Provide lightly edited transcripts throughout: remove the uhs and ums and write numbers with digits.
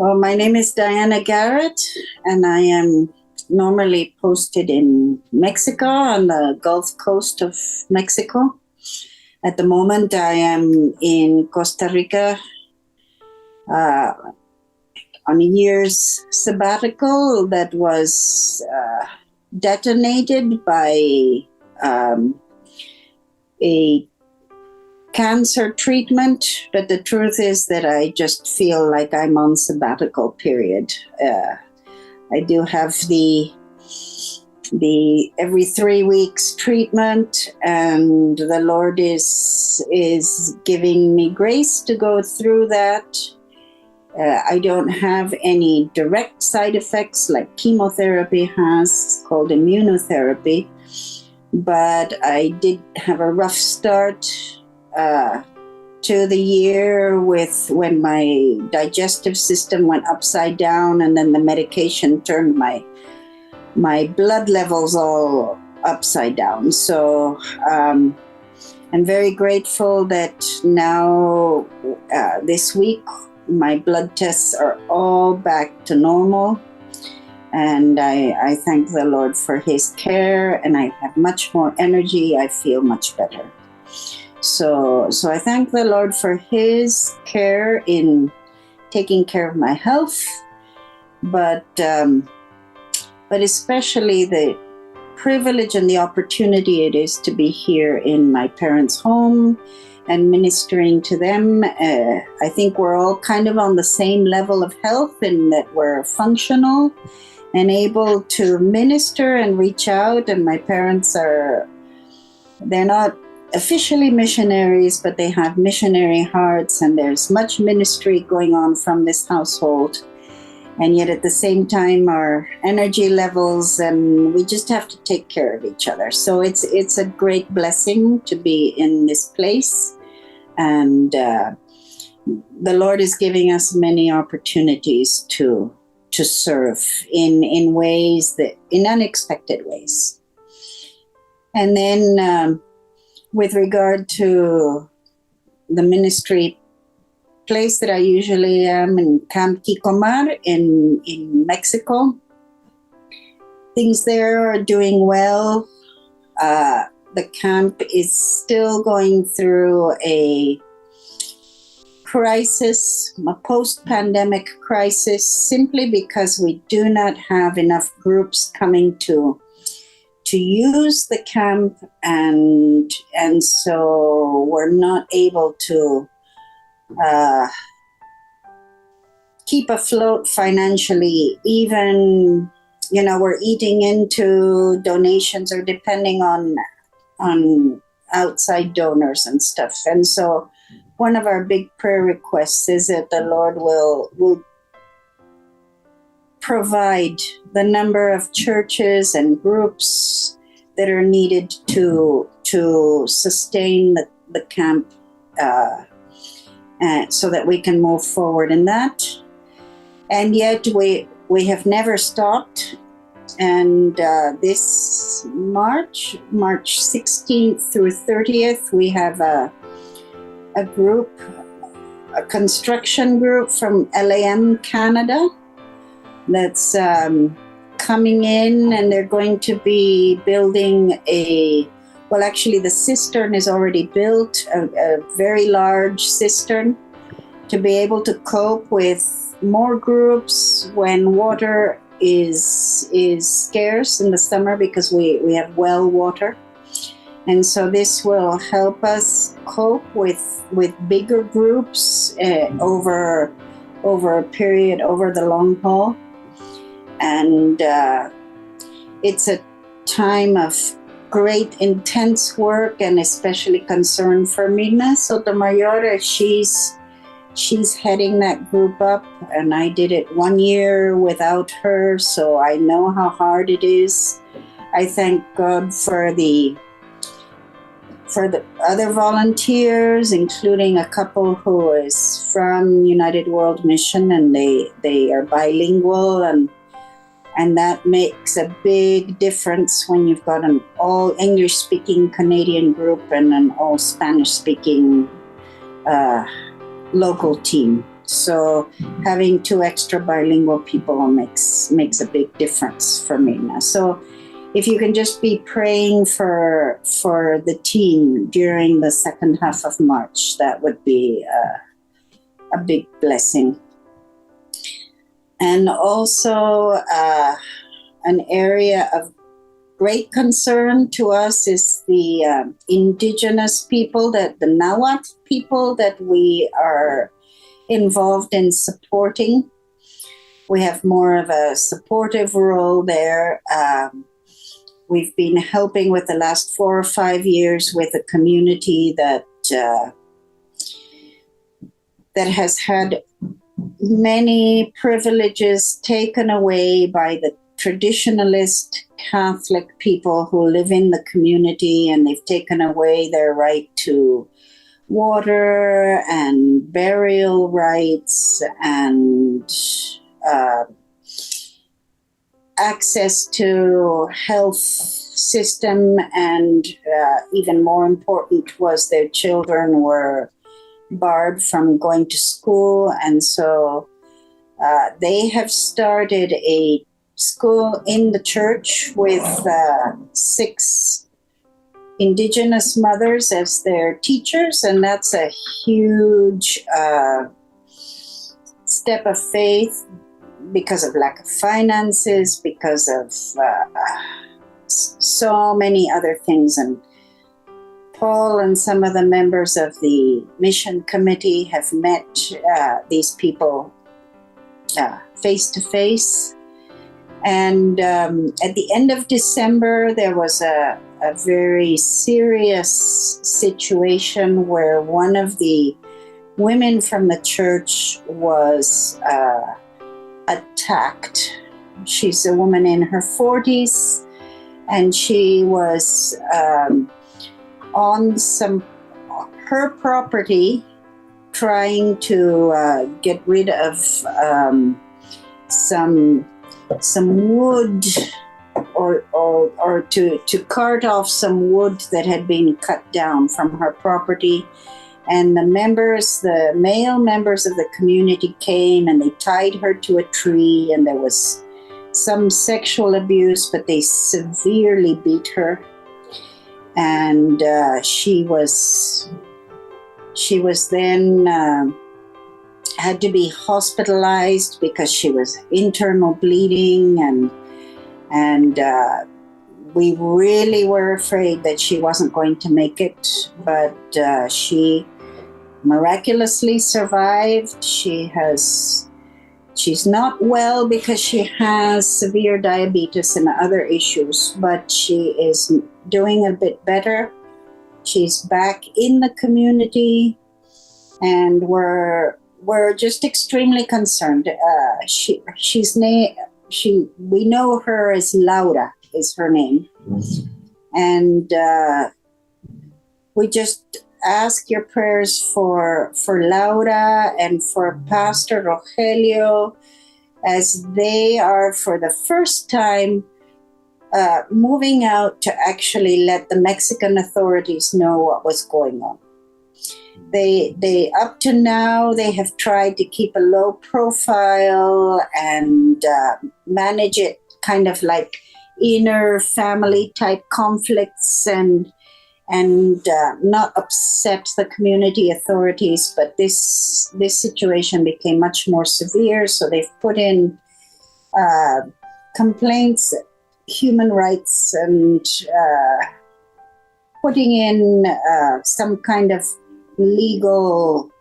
Well, my name is Diana Garrett, and I am normally posted in Mexico on the Gulf Coast of Mexico. At the moment, I am in Costa Rica on a year's sabbatical that was detonated by a cancer treatment, but the truth is that I just feel like I'm on sabbatical period. I do have the every 3 weeks treatment, and the Lord is giving me grace to go through that. I don't have any direct side effects like chemotherapy has, called immunotherapy, but I did have a rough start to the year when my digestive system went upside down, and then the medication turned my blood levels all upside down. So I'm very grateful that now this week my blood tests are all back to normal, and I thank the Lord for His care, and I have much more energy. I feel much better. So I thank the Lord for His care in taking care of my health, but especially the privilege and the opportunity it is to be here in my parents' home and ministering to them. I think we're all kind of on the same level of health in that we're functional and able to minister and reach out. And my parents they're not officially missionaries, but they have missionary hearts, and there's much ministry going on from this household. And yet at the same time, our energy levels, and we just have to take care of each other. So it's a great blessing to be in this place. And the Lord is giving us many opportunities to serve in ways in unexpected ways. And then with regard to the ministry place that I usually am in Camp Kikomar in Mexico, things there are doing well. The camp is still going through a crisis, a post-pandemic crisis, simply because we do not have enough groups coming to use the camp, and so we're not able to keep afloat financially. Even, we're eating into donations or depending on outside donors and stuff. And so one of our big prayer requests is that the Lord will provide the number of churches and groups that are needed to sustain the camp, so that we can move forward in that. And yet we have never stopped. And this March 16th through 30th, we have a group, a construction group from LAM Canada that's coming in, and they're going to be building actually the cistern is already built, a very large cistern, to be able to cope with more groups when water is scarce in the summer, because we have well water. And so this will help us cope with bigger groups over a period, over the long haul. And it's a time of great intense work, and especially concern for Mina Sotomayor. She's heading that group up, and I did it 1 year without her, so I know how hard it is. I thank God for the other volunteers, including a couple who is from United World Mission, and they are bilingual, and that makes a big difference when you've got an all English-speaking Canadian group and an all Spanish-speaking local team. So having 2 extra bilingual people makes a big difference for me now. So if you can just be praying for the team during the second half of March, that would be a big blessing. And also an area of great concern to us is the indigenous people, the Nahuatl people that we are involved in supporting. We have more of a supportive role there. We've been helping with the last 4 or 5 years with a community that has had many privileges taken away by the traditionalist Catholic people who live in the community, and they've taken away their right to water and burial rights and access to health system, and even more important was their children were barred from going to school. And so they have started a school in the church with 6 indigenous mothers as their teachers, and that's a huge step of faith because of lack of finances, because of so many other things. And Paul and some of the members of the mission committee have met these people face to face. And at the end of December, there was a very serious situation where one of the women from the church was attacked. She's a woman in her 40s, and she was on her property trying to get rid of some wood or to cart off some wood that had been cut down from her property. And the male members of the community came and they tied her to a tree, and there was some sexual abuse, but they severely beat her. And she was then had to be hospitalized because she was internal bleeding, and we really were afraid that she wasn't going to make it, but she miraculously survived. She's not well because she has severe diabetes and other issues, but she is doing a bit better. She's back in the community, and we're just extremely concerned. We know her as Laura is her name, and we just ask your prayers for Laura and for Pastor Rogelio, as they are for the first time moving out to actually let the Mexican authorities know what was going on. They up to now, they have tried to keep a low profile and manage it kind of like inner family type conflicts and not upset the community authorities. But this situation became much more severe, so they've put in complaints, human rights, and putting in some kind of legal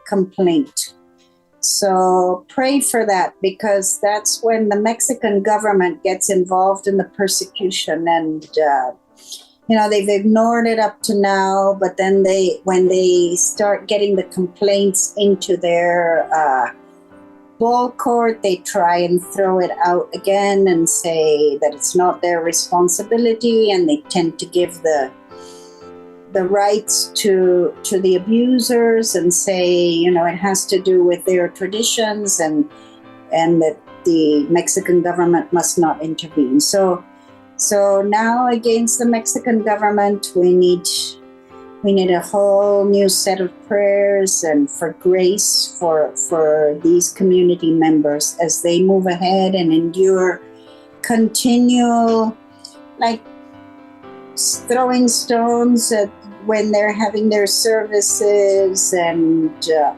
complaint. So pray for that, because that's when the Mexican government gets involved in the persecution, and they've ignored it up to now, but then when they start getting the complaints into their ball court, they try and throw it out again and say that it's not their responsibility, and they tend to give the rights to the abusers and say, it has to do with their traditions, and that the Mexican government must not intervene. So now against the Mexican government, we need We need a whole new set of prayers and for grace for these community members as they move ahead and endure continual, like throwing stones at when they're having their services and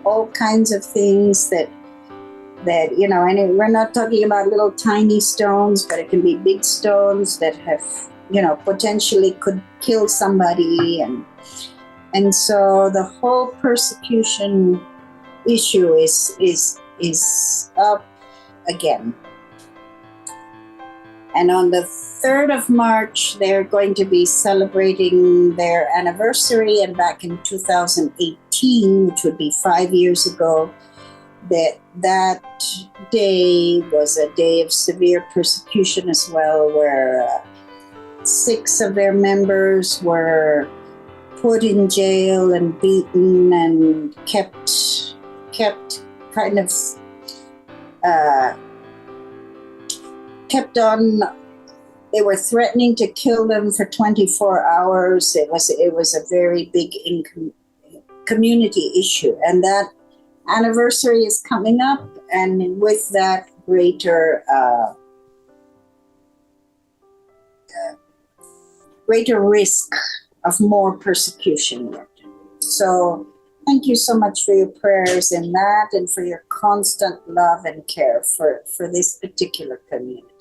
all kinds of things that and we're not talking about little tiny stones, but it can be big stones that have, potentially could kill somebody. And so the whole persecution issue is up again. And on the 3rd of March, they're going to be celebrating their anniversary. And back in 2018, which would be 5 years ago, that day was a day of severe persecution as well, where 6 of their members were put in jail and beaten and kept kind of kept on. They were threatening to kill them for 24 hours. It was a very big community issue, and that anniversary is coming up, and with that greater risk of more persecution. So thank you so much for your prayers in that and for your constant love and care for this particular community.